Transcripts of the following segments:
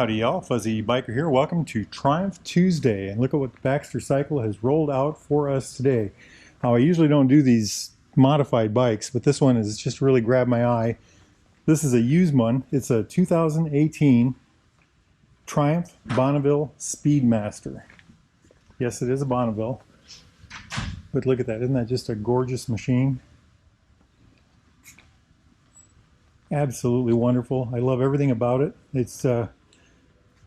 Howdy y'all, Fuzzy Biker here. Welcome to Triumph Tuesday, and look at what Baxter Cycle has rolled out for us today. Now I usually don't do these modified bikes, but this one has just really grabbed my eye. This is a used one. It's a 2018 Triumph Bonneville SpeedMaster. Yes, it is a Bonneville, but look at that. Isn't that just a gorgeous machine? Absolutely wonderful. I love everything about it. It's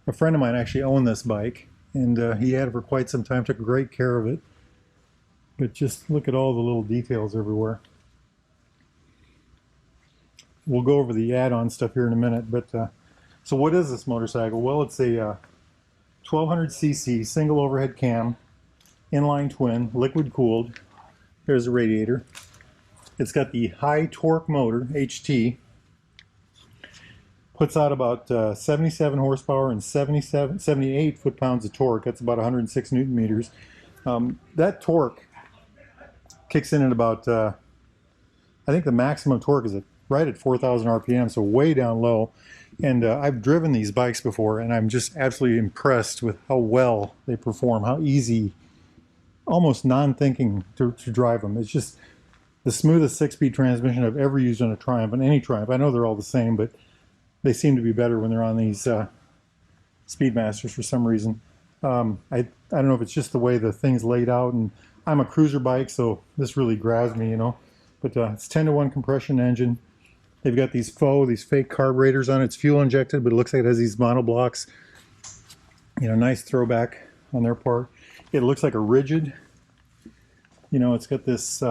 a friend of mine actually owned this bike, and he had it for quite some time, took great care of it. But just look at all the little details everywhere. We'll go over the add-on stuff here in a minute, but so what is this motorcycle? Well, it's a 1200cc single overhead cam, inline twin, liquid cooled. There's a radiator. It's got the high torque motor, HT. Puts out about 77 horsepower and 78 foot-pounds of torque. That's about 106 newton meters. That torque kicks in at about, I think the maximum torque is right at 4,000 RPM, so way down low. And I've driven these bikes before, and I'm just absolutely impressed with how well they perform, how easy, almost non-thinking to drive them. It's just the smoothest six-speed transmission I've ever used on a Triumph, on any Triumph. I know they're all the same, but they seem to be better when they're on these SpeedMasters for some reason. I don't know if it's just the way the thing's laid out, and I'm a cruiser bike, so this really grabs me, you know. But it's 10-to-1 compression engine. They've got these fake carburetors on it. It's fuel injected, but it looks like it has these monoblocks. You know, nice throwback on their part. It looks like a rigid. You know, it's got this,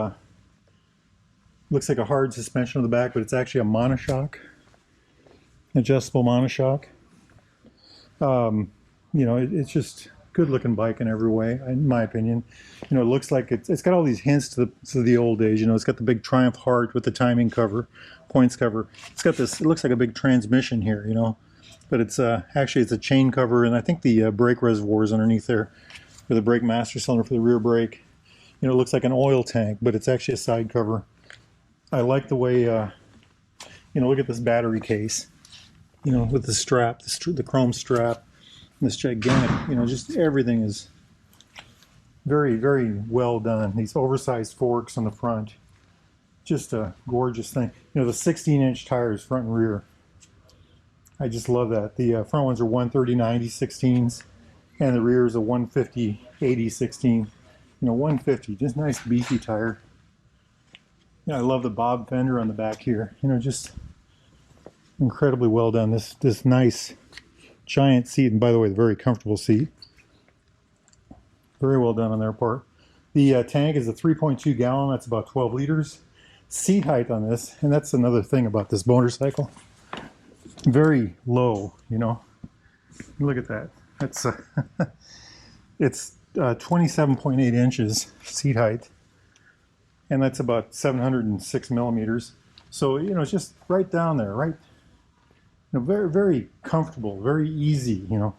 looks like a hard suspension on the back, but it's actually a monoshock. Adjustable monoshock. You know, it's just good looking bike in every way, in my opinion. You know, it looks like it's got all these hints to the old days. You know, it's got the big Triumph heart with the timing cover, points cover. It's got this, it looks like a big transmission here, you know, but it's actually it's a chain cover, and I think the brake reservoir is underneath there with a brake master cylinder for the rear brake. You know, it looks like an oil tank, but it's actually a side cover. I like the way, you know, look at this battery case. You know, with the strap, the chrome strap, and this gigantic, you know, just everything is very, very well done. These oversized forks on the front, just a gorgeous thing. You know, the 16-inch tires, front and rear. I just love that. The front ones are 130/90 16s, and the rear is a 150/80 16. You know, 150, just nice beefy tire. Yeah, I love the bob fender on the back here. You know, just incredibly well done. This nice giant seat, and by the way, the very comfortable seat. Very well done on their part. The tank is a 3.2 gallon. That's about 12 liters. Seat height on this, and that's another thing about this motorcycle. Very low, you know. Look at that. That's it's 27.8 inches seat height, and that's about 706 millimeters. So, you know, it's just right down there, right? You know, very, very comfortable, very easy, you know.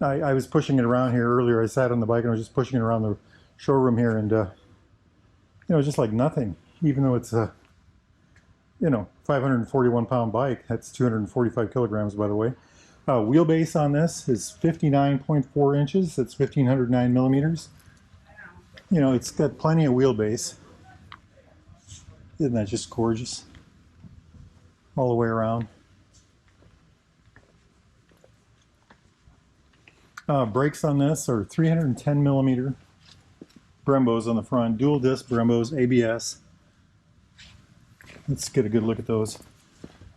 I was pushing it around here earlier. I sat on the bike and I was just pushing it around the showroom here, and, you know, just like nothing, even though it's a, you know, 541-pound bike. That's 245 kilograms, by the way. Wheelbase on this is 59.4 inches. That's 1,509 millimeters. You know, it's got plenty of wheelbase. Isn't that just gorgeous? All the way around. Brakes on this are 310 millimeter Brembos on the front, dual disc Brembos, ABS. Let's get a good look at those.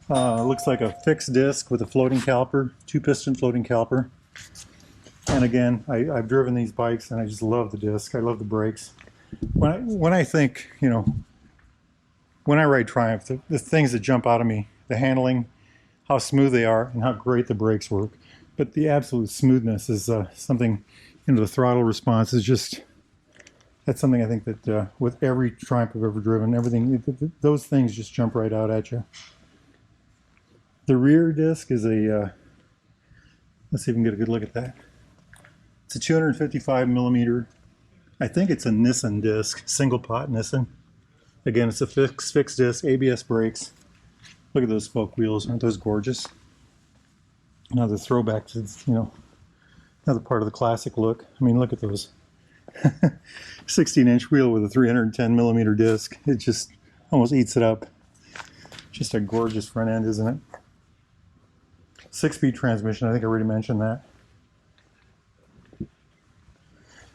Looks like a fixed disc with a floating caliper, 2-piston floating caliper. And again, I've driven these bikes and I just love the disc. I love the brakes. When I think, you know, when I ride Triumph, the things that jump out of me, the handling, how smooth they are, and how great the brakes work. But the absolute smoothness is something, you know, the throttle response is just, that's something I think that with every Triumph I've ever driven, everything, those things just jump right out at you. The rear disc is a, let's see if we can get a good look at that. It's a 255 millimeter, I think it's a Nissan disc, single pot Nissan. Again, it's a fixed disc, ABS brakes. Look at those spoke wheels, aren't those gorgeous? Another throwback to, you know, another part of the classic look. I mean, look at those. 16-inch wheel with a 310 millimeter disc. It just almost eats it up. Just a gorgeous front end, isn't it? 6-speed transmission, I think I already mentioned that.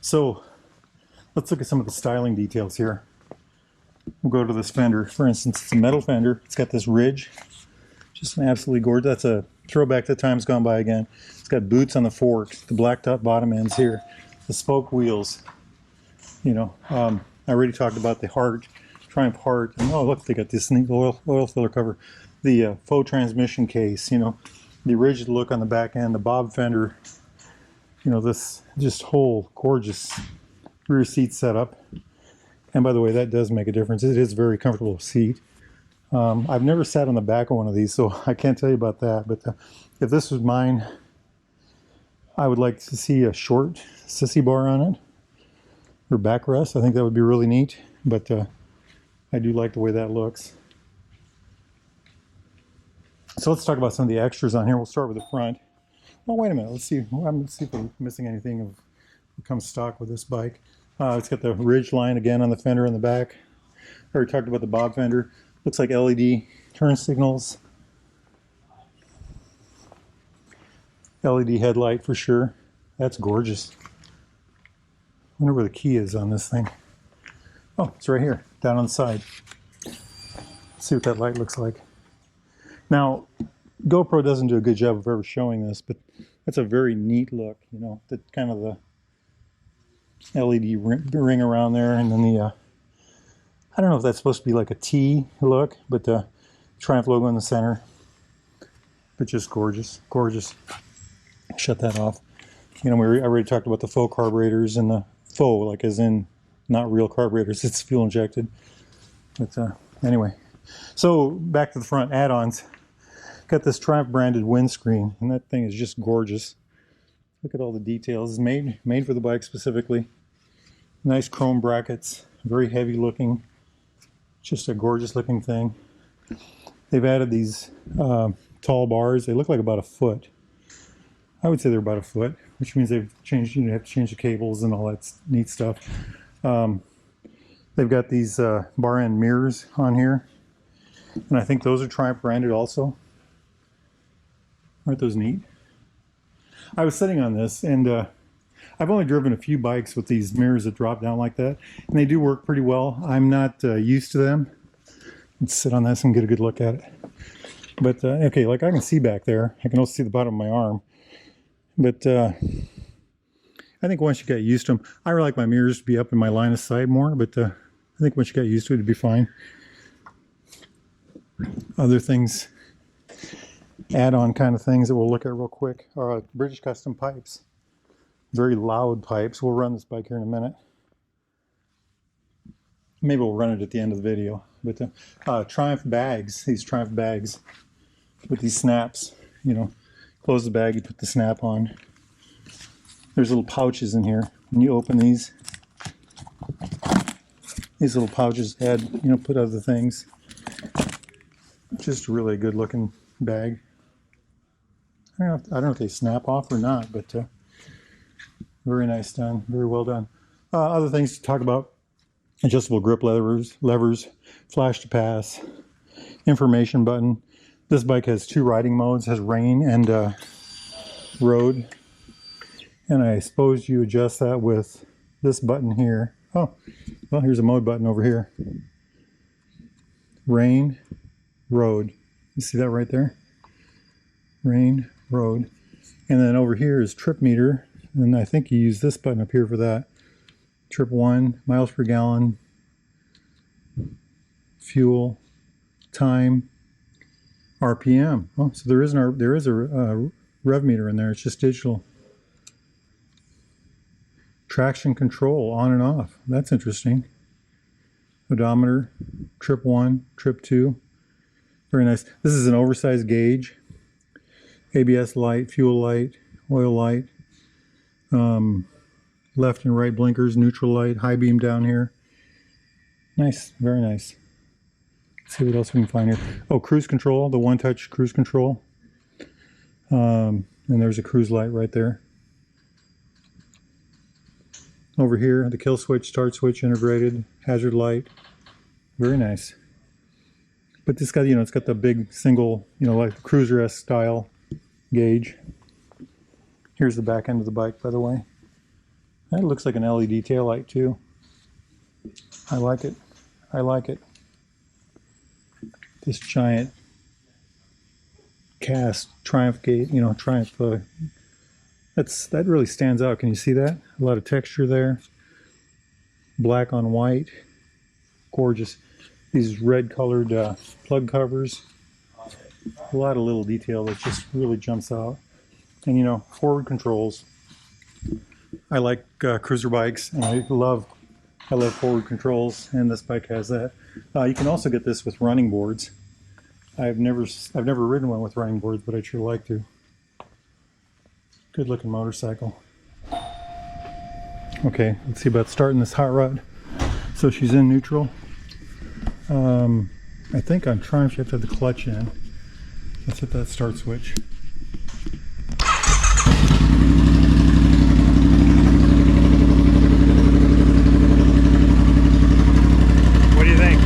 So let's look at some of the styling details here. We'll go to this fender. For instance, it's a metal fender. It's got this ridge. Just an absolutely gorgeous. That's a throwback to times gone by again. It's got boots on the forks, the blacktop bottom ends here, the spoke wheels. You know, I already talked about the heart, Triumph heart. And oh, look, they got this neat oil filler cover. The faux transmission case, you know, the rigid look on the back end, the bob fender. You know, this just whole gorgeous rear seat setup. And by the way, that does make a difference. It is a very comfortable seat. I've never sat on the back of one of these, so I can't tell you about that. But if this was mine, I would like to see a short sissy bar on it, or backrest. I think that would be really neat. But I do like the way that looks. So let's talk about some of the extras on here. We'll start with the front. Oh, wait a minute. Let's see. Let's see if we're missing anything of that comes stock with this bike. It's got the ridge line again on the fender in the back. I already talked about the bob fender. Looks like LED turn signals. LED headlight for sure. That's gorgeous. I wonder where the key is on this thing. Oh, it's right here, down on the side. Let's see what that light looks like. Now, GoPro doesn't do a good job of ever showing this, but that's a very neat look, you know, the kind of the LED ring around there, and then the I don't know if that's supposed to be like a T look, but the Triumph logo in the center. But just gorgeous, gorgeous. Shut that off. You know, I already talked about the faux carburetors, and the faux, like as in not real carburetors, it's fuel injected. But anyway, so back to the front, add-ons. Got this Triumph branded windscreen, and that thing is just gorgeous. Look at all the details. It's made for the bike specifically. Nice chrome brackets, very heavy looking. Just a gorgeous looking thing. They've added these tall bars. They look like about a foot. I would say they're about a foot, which means they've changed, you know, have to change the cables and all that neat stuff. They've got these bar end mirrors on here, and I think those are Triumph branded also. Aren't those neat? I was sitting on this, and I've only driven a few bikes with these mirrors that drop down like that, and they do work pretty well. I'm not used to them. Let's sit on this and get a good look at it. But okay, like I can see back there. I can also see the bottom of my arm. But I think once you get used to them, I really like my mirrors to be up in my line of sight more, but I think once you get used to it, it'd be fine. Other things, add-on kind of things that we'll look at real quick are British custom pipes. Very loud pipes. We'll run this bike here in a minute. Maybe we'll run it at the end of the video. But Triumph bags, these Triumph bags with these snaps, you know, close the bag, you put the snap on. There's little pouches in here. When you open these little pouches add, you know, put other things. Just really a good looking bag. I don't know if they snap off or not, but very nice done, very well done. Other things to talk about: adjustable grip levers, flash to pass, information button. This bike has 2 riding modes, has rain and road. And I suppose you adjust that with this button here. Oh, well, here's a mode button over here. Rain, road. You see that right there? Rain, road. And then over here is trip meter. And I think you use this button up here for that. Trip 1, miles per gallon, fuel, time, RPM. Oh, so there is a rev meter in there. It's just digital. Traction control on and off. That's interesting. Odometer, trip 1, trip 2. Very nice. This is an oversized gauge. ABS light, fuel light, oil light, left and right blinkers, neutral light, high beam down here. Nice, very nice. Let's see what else we can find here. Oh, cruise control, the one-touch cruise control. And there's a cruise light right there. Over here, the kill switch, start switch integrated, hazard light. Very nice. But this got, it's got the big single, like the cruiser-esque style gauge. Here's the back end of the bike, by the way. That looks like an LED tail light too. I like it. I like it. This giant cast Triumph gate, Triumph. That really stands out. Can you see that? A lot of texture there. Black on white. Gorgeous. These red colored plug covers. A lot of little detail that just really jumps out. And forward controls. I like cruiser bikes, and I love forward controls, and this bike has that. You can also get this with running boards. I've never ridden one with running boards, but I'd sure like to. Good looking motorcycle. Okay, let's see about starting this hot rod. So she's in neutral. I think on Triumph you have to have the clutch in. Let's hit that start switch. What do you think?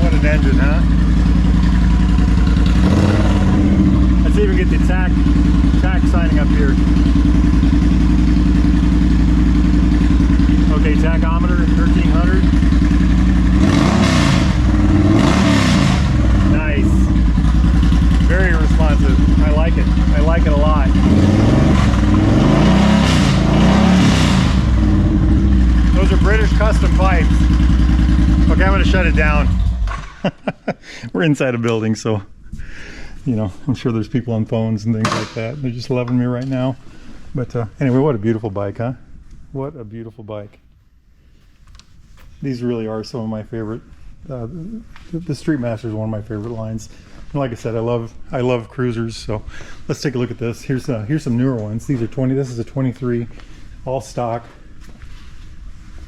What an engine, huh? Let's even get the tack signing up here. Okay, tachometer 1300. Nice. Very responsive. I like it. I like it a lot. Those are British custom pipes. Okay, I'm going to shut it down. We're inside a building, so I'm sure there's people on phones and things like that. They're just loving me right now. But anyway, what a beautiful bike, huh? What a beautiful bike. These really are some of my favorite. The SpeedMaster is one of my favorite lines. And like I said, I love cruisers. So let's take a look at this. Here's some newer ones. These are 20. This is a 23, all stock.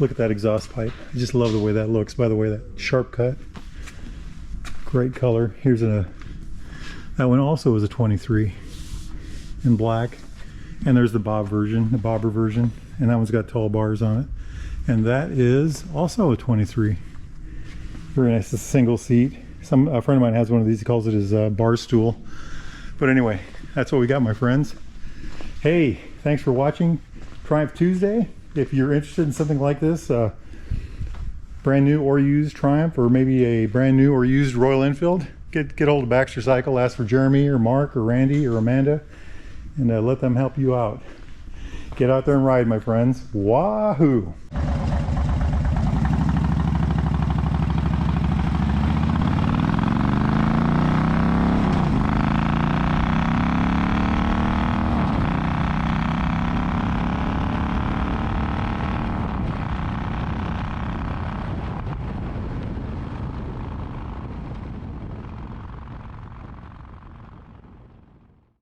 Look at that exhaust pipe. I just love the way that looks. By the way, that sharp cut, great color. Here's that one also was a 23 in black. And there's the bobber version, and that one's got tall bars on it. And that is also a 23. Very nice. It's a single seat. A friend of mine has one of these. He calls it his bar stool. But anyway, that's what we got, my friends. Hey, thanks for watching Triumph Tuesday. If you're interested in something like this, brand new or used Triumph, or maybe a brand new or used Royal Enfield, get hold of Baxter Cycle. Ask for Jeremy or Mark or Randy or Amanda, and let them help you out. Get out there and ride, my friends. Wahoo!